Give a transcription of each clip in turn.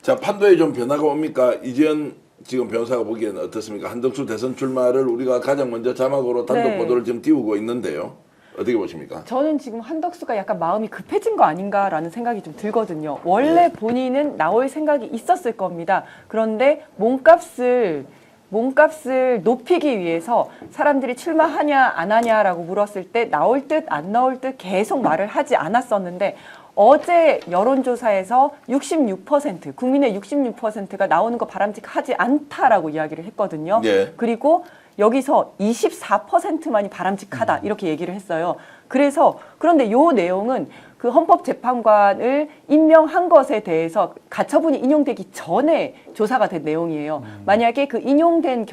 자, 판도에 좀 변화가 옵니까? 이재현 지금 변호사가 보기에는 어떻습니까? 한덕수 대선 출마를 우리가 가장 먼저 자막으로 단독 네. 보도를 지금 띄우고 있는데요. 어떻게 보십니까? 저는 지금 한덕수가 약간 마음이 급해진 거 아닌가라는 생각이 좀 들거든요. 원래 본인은 나올 생각이 있었을 겁니다. 그런데 몸값을 높이기 위해서 사람들이 출마하냐 안 하냐라고 물었을 때 나올 듯 안 나올 듯 계속 말을 하지 않았었는데 어제 여론조사에서 66%, 국민의 66%가 나오는 거 바람직하지 않다라고 이야기를 했거든요. 예. 그리고 여기서 24%만이 바람직하다 이렇게 얘기를 했어요. 그런데 요 내용은 그 헌법재판관을 임명한 것에 대해서 가처분이 인용되기 전에 조사가 된 내용이에요. 만약에 그 인용된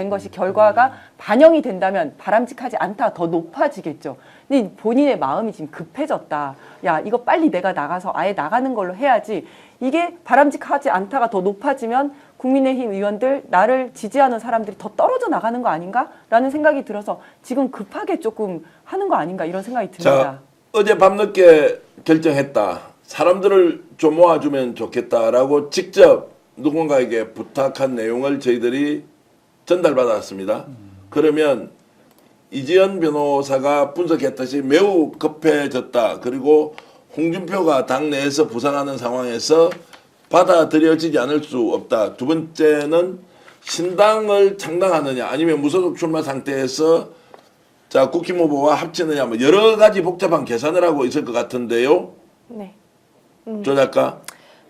것이 결과가 반영이 된다면 바람직하지 않다, 더 높아지겠죠. 근데 본인의 마음이 지금 급해졌다. 야, 이거 빨리 내가 나가서 아예 나가는 걸로 해야지. 이게 바람직하지 않다가 더 높아지면 국민의힘 의원들, 나를 지지하는 사람들이 더 떨어져 나가는 거 아닌가라는 생각이 들어서 지금 급하게 조금 하는 거 아닌가 이런 생각이 듭니다. 자, 어제 밤늦게 결정했다. 사람들을 좀 모아주면 좋겠다라고 직접 누군가에게 부탁한 내용을 저희들이 전달받았습니다. 그러면 이재현 변호사가 분석했듯이 매우 급해졌다. 그리고 홍준표가 당내에서 부상하는 상황에서 받아들여지지 않을 수 없다. 두 번째는 신당을 창당하느냐 아니면 무소속 출마 상태에서 자 국힘 후보와 합치느냐 뭐 여러 가지 복잡한 계산을 하고 있을 것 같은데요. 네. 조 작가.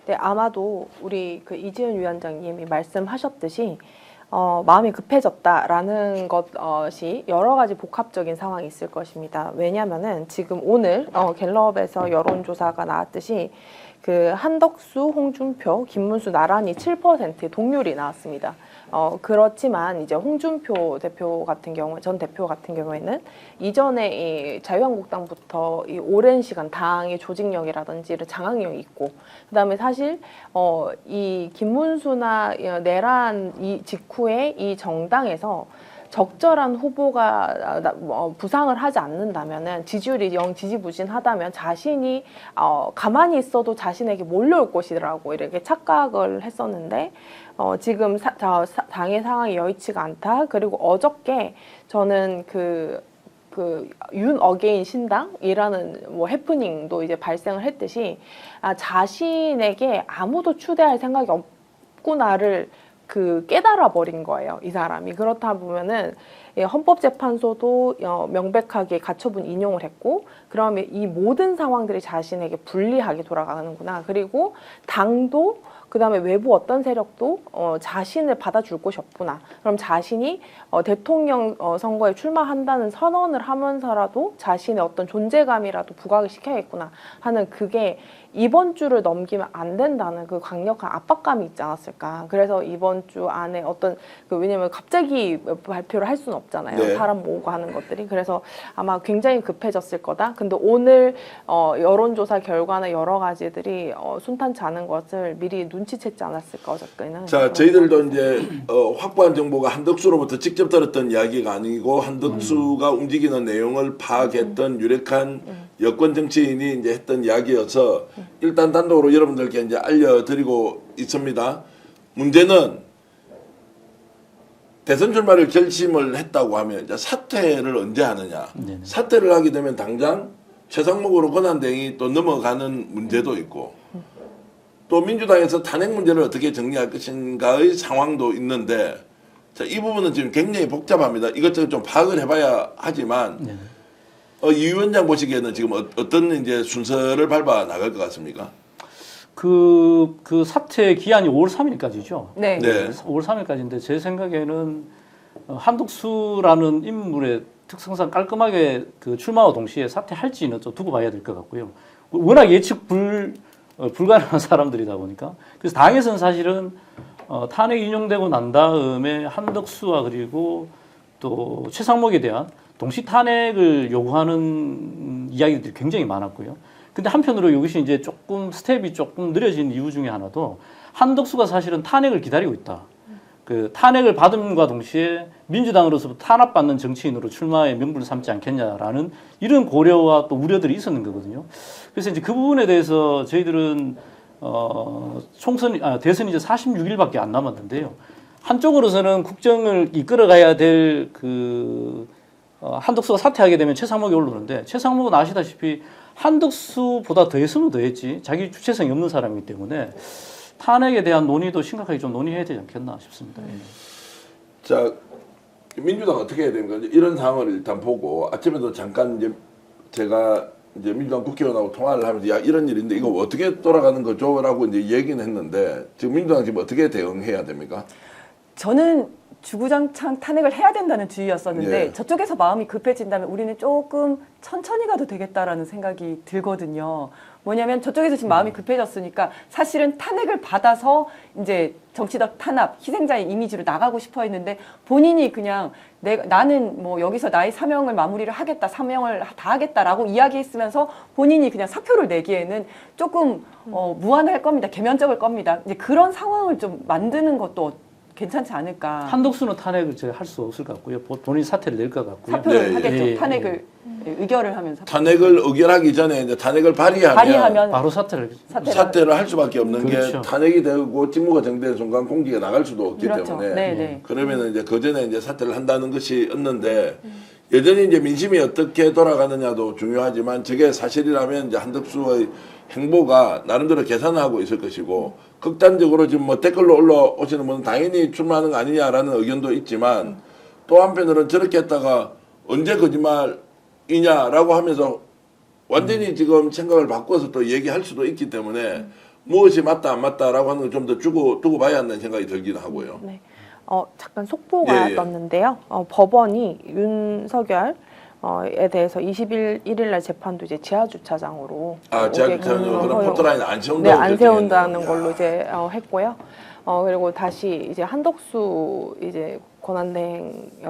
네, 아마도 우리 그 이지은 위원장님이 말씀하셨듯이 마음이 급해졌다라는 것이 여러 가지 복합적인 상황이 있을 것입니다. 왜냐하면은 지금 오늘 갤럽에서 여론조사가 나왔듯이 그 한덕수, 홍준표, 김문수 나란히 7% 동률이 나왔습니다. 그렇지만 이제 홍준표 대표 같은 경우, 전 대표 같은 경우에는 이전에 이 자유한국당부터 이 오랜 시간 당의 조직력이라든지 장악력이 있고, 그다음에 사실 이 김문수나 내란 이 직후에 이 정당에서 적절한 후보가 부상을 하지 않는다면은 지지율이 영 지지부진하다면 자신이 가만히 있어도 자신에게 몰려올 것이라고 이렇게 착각을 했었는데 지금 당의 상황이 여의치가 않다. 그리고 어저께 저는 그 윤 어게인 신당이라는 뭐 해프닝도 이제 발생을 했듯이 자신에게 아무도 추대할 생각이 없구나를 깨달아 버린 거예요, 이 사람이. 그렇다 보면은 헌법재판소도 명백하게 가처분 인용을 했고, 그러면 이 모든 상황들이 자신에게 불리하게 돌아가는구나. 그리고 당도 그다음에 외부 어떤 세력도 자신을 받아줄 곳이 없구나. 그럼 자신이 대통령 선거에 출마한다는 선언을 하면서라도 자신의 어떤 존재감이라도 부각을 시켜야겠구나 하는 그게 이번 주를 넘기면 안 된다는 그 강력한 압박감이 있지 않았을까. 그래서 이번 주 안에 왜냐면 갑자기 발표를 할 수는 없잖아요. 네. 사람 모으고 하는 것들이. 그래서 아마 굉장히 급해졌을 거다. 근데 오늘 여론조사 결과나 여러 가지들이 순탄치 않은 것을 미리 눈치챘지 않았을까 어저께는. 자, 저희들도 이제 확보한 정보가 한덕수로부터 직접 들었던 이야기가 아니고 한덕수가 움직이는 내용을 파악했던 유력한 여권 정치인이 이제 했던 이야기여서 일단 단독으로 여러분들께 이제 알려드리고 있습니다. 문제는 대선 출마를 결심을 했다고 하면 이제 사퇴를 언제 하느냐. 네네. 사퇴를 하게 되면 당장 최상목으로 권한대행이 또 넘어가는 문제도 있고 또 민주당에서 탄핵 문제를 어떻게 정리할 것인가의 상황도 있는데 자, 이 부분은 지금 굉장히 복잡합니다. 이것저것 좀 파악을 해봐야 하지만 네네. 이 위원장 보시기에는 지금 어떤 이제 순서를 밟아 나갈 것 같습니까? 그 사퇴 기한이 5월 3일까지죠. 네. 네. 5월 3일까지인데 제 생각에는 한덕수라는 인물의 특성상 깔끔하게 그 출마와 동시에 사퇴할지는 좀 두고 봐야 될 것 같고요. 워낙 예측 불가능한 사람들이다 보니까 그래서 당에서는 사실은 탄핵 인용되고 난 다음에 한덕수와 그리고 또 최상목에 대한 동시 탄핵을 요구하는 이야기들이 굉장히 많았고요. 근데 한편으로 이것이 이제 스텝이 조금 느려진 이유 중에 하나도 한덕수가 사실은 탄핵을 기다리고 있다. 그 탄핵을 받음과 동시에 민주당으로서 탄압받는 정치인으로 출마의 명분을 삼지 않겠냐라는 이런 고려와 또 우려들이 있었는 거거든요. 그래서 이제 그 부분에 대해서 저희들은 대선이 이제 46일밖에 안 남았는데요. 한쪽으로서는 국정을 이끌어가야 될 한덕수가 사퇴하게 되면 최상목이 오르는데 최상목은 아시다시피 한덕수보다 더했으면 더했지 자기 주체성이 없는 사람이기 때문에 탄핵에 대한 논의도 심각하게 좀 논의해야 되지 않겠나 싶습니다. 예. 자, 민주당 어떻게 해야 됩니까? 이런 상황을 일단 보고 아침에도 잠깐 이제 제가 이제 민주당 국회의원하고 통화를 하면서 야 이런 일인데 이거 어떻게 돌아가는 거죠?라고 이제 얘기는 했는데 지금 민주당 지금 어떻게 대응해야 됩니까? 저는 주구장창 탄핵을 해야 된다는 주의였었는데 예. 저쪽에서 마음이 급해진다면 우리는 조금 천천히 가도 되겠다라는 생각이 들거든요. 뭐냐면 저쪽에서 지금 마음이 급해졌으니까 사실은 탄핵을 받아서 이제 정치적 탄압, 희생자의 이미지로 나가고 싶어 했는데 본인이 그냥 나는 뭐 여기서 나의 사명을 마무리를 하겠다, 사명을 다 하겠다라고 이야기했으면서 본인이 그냥 사표를 내기에는 조금 무안할 겁니다. 개면적일 겁니다. 이제 그런 상황을 좀 만드는 것도 괜찮지 않을까. 한덕수는 탄핵을 제가 할 수 없을 것 같고요. 본인 사퇴를 낼 것 같고요. 사표를 네, 하겠죠. 예, 탄핵을 의결을 하면서 탄핵을 의결하기 전에 이제 탄핵을 발의하면 바로 사퇴를 사퇴를 할 수밖에 없는 그렇죠. 게 탄핵이 되고 직무가 정되는 순간 공직에 나갈 수도 없기 그렇죠. 때문에 네네. 그러면 이제 그 전에 이제 사퇴를 한다는 것이었는데 여전히 이제 민심이 어떻게 돌아가느냐도 중요하지만 저게 사실이라면 이제 한덕수의 행보가 나름대로 계산하고 있을 것이고 극단적으로 지금 뭐 댓글로 올라오시는 분은 당연히 출마하는 거 아니냐라는 의견도 있지만 또 한편으로는 저렇게 했다가 언제 거짓말이냐라고 하면서 완전히 지금 생각을 바꿔서 또 얘기할 수도 있기 때문에 무엇이 맞다 안 맞다라고 하는 걸 좀 더 두고 봐야 한다는 생각이 들기도 하고요. 네. 잠깐 속보가 예. 떴는데요. 법원이 윤석열 에 대해서 21일 날 재판도 이제 지하 주차장으로 지하 주차장으로 그럼 포토라인 안 세운다고 네, 안 세운다는 결정했네요. 걸로 이제 했고요. 그리고 다시 이제 한덕수 이제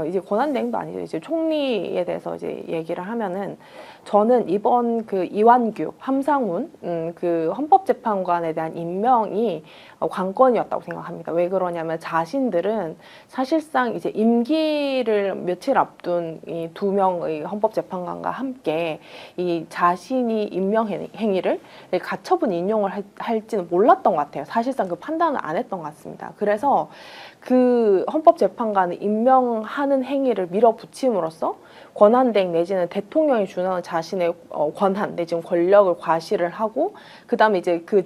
이제 권한대행도 아니죠. 이제 총리에 대해서 이제 얘기를 하면은 저는 이번 그 이완규, 함상훈 그 헌법재판관에 대한 임명이 관건이었다고 생각합니다. 왜 그러냐면 자신들은 사실상 이제 임기를 며칠 앞둔 이 두 명의 헌법재판관과 함께 이 자신이 임명 행위를 가처분 인용을 할지는 몰랐던 것 같아요. 사실상 그 판단을 안 했던 것 같습니다. 그래서 그 헌법재판관을 임명하는 행위를 밀어붙임으로써 권한대행 내지는 대통령이 주는 자신의 권한 내지는 권력을 과시를 하고 그다음에 이제 그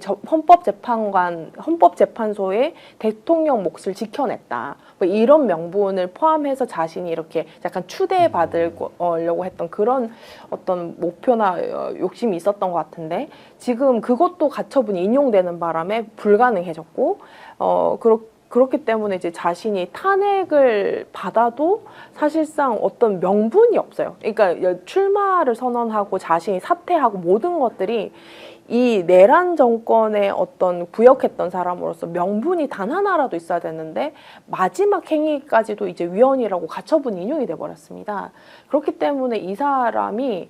헌법재판소의 대통령 몫을 지켜냈다. 뭐 이런 명분을 포함해서 자신이 이렇게 약간 추대받으려고 했던 그런 어떤 목표나 욕심이 있었던 것 같은데 지금 그것도 가처분이 인용되는 바람에 불가능해졌고 그렇기 때문에 이제 자신이 탄핵을 받아도 사실상 어떤 명분이 없어요. 그러니까 출마를 선언하고 자신이 사퇴하고 모든 것들이 이 내란 정권에 어떤 구역했던 사람으로서 명분이 단 하나라도 있어야 되는데 마지막 행위까지도 이제 위헌이라고 가처분 인용이 돼버렸습니다. 그렇기 때문에 이 사람이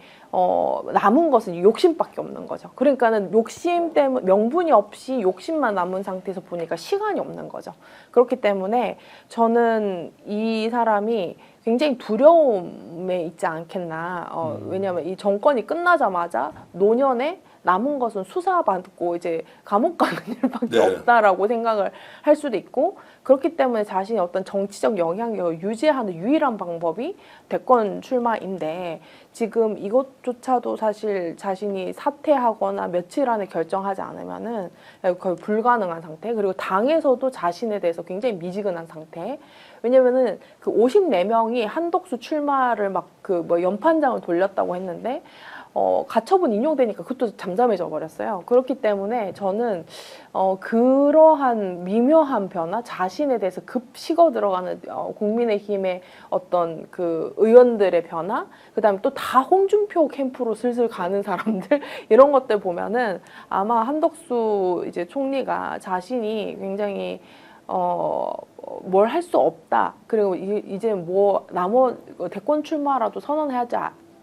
남은 것은 욕심밖에 없는 거죠. 그러니까는 욕심 때문에 명분이 없이 욕심만 남은 상태에서 보니까 시간이 없는 거죠. 그렇기 때문에 저는 이 사람이 굉장히 두려움에 있지 않겠나. 왜냐하면 이 정권이 끝나자마자 노년에 남은 것은 수사받고 이제 감옥 가는 일밖에 네. 없다라고 생각을 할 수도 있고 그렇기 때문에 자신의 어떤 정치적 영향력을 유지하는 유일한 방법이 대권 출마인데 지금 이것조차도 사실 자신이 사퇴하거나 며칠 안에 결정하지 않으면은 거의 불가능한 상태 그리고 당에서도 자신에 대해서 굉장히 미지근한 상태 왜냐면은 그 54명이 한덕수 출마를 막 그 뭐 연판장을 돌렸다고 했는데 가처분 인용되니까 그것도 잠잠해져 버렸어요. 그렇기 때문에 저는 그러한 미묘한 변화, 자신에 대해서 급 식어 들어가는 국민의힘의 어떤 그 의원들의 변화, 그다음에 또 다 홍준표 캠프로 슬슬 가는 사람들 이런 것들 보면은 아마 한덕수 이제 총리가 자신이 굉장히 뭘 할 수 없다. 그리고 이제 뭐 대권 출마라도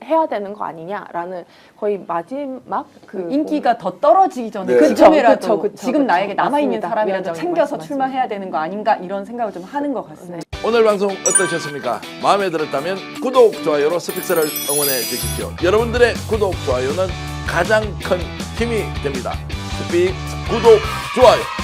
해야 되는 거 아니냐라는 거의 마지막 그 인기가 더 떨어지기 전에 네. 그쯤이라도 그쵸. 지금 나에게 남아있는 맞습니다. 사람이라도 위원장님 챙겨서 말씀하신 출마해야 되는 거 아닌가 이런 생각을 좀 하는 것 같습니다. 오늘 방송 어떠셨습니까? 마음에 들었다면 구독, 좋아요로 스픽스를 응원해 주십시오. 여러분들의 구독, 좋아요는 가장 큰 힘이 됩니다. 스픽 구독, 좋아요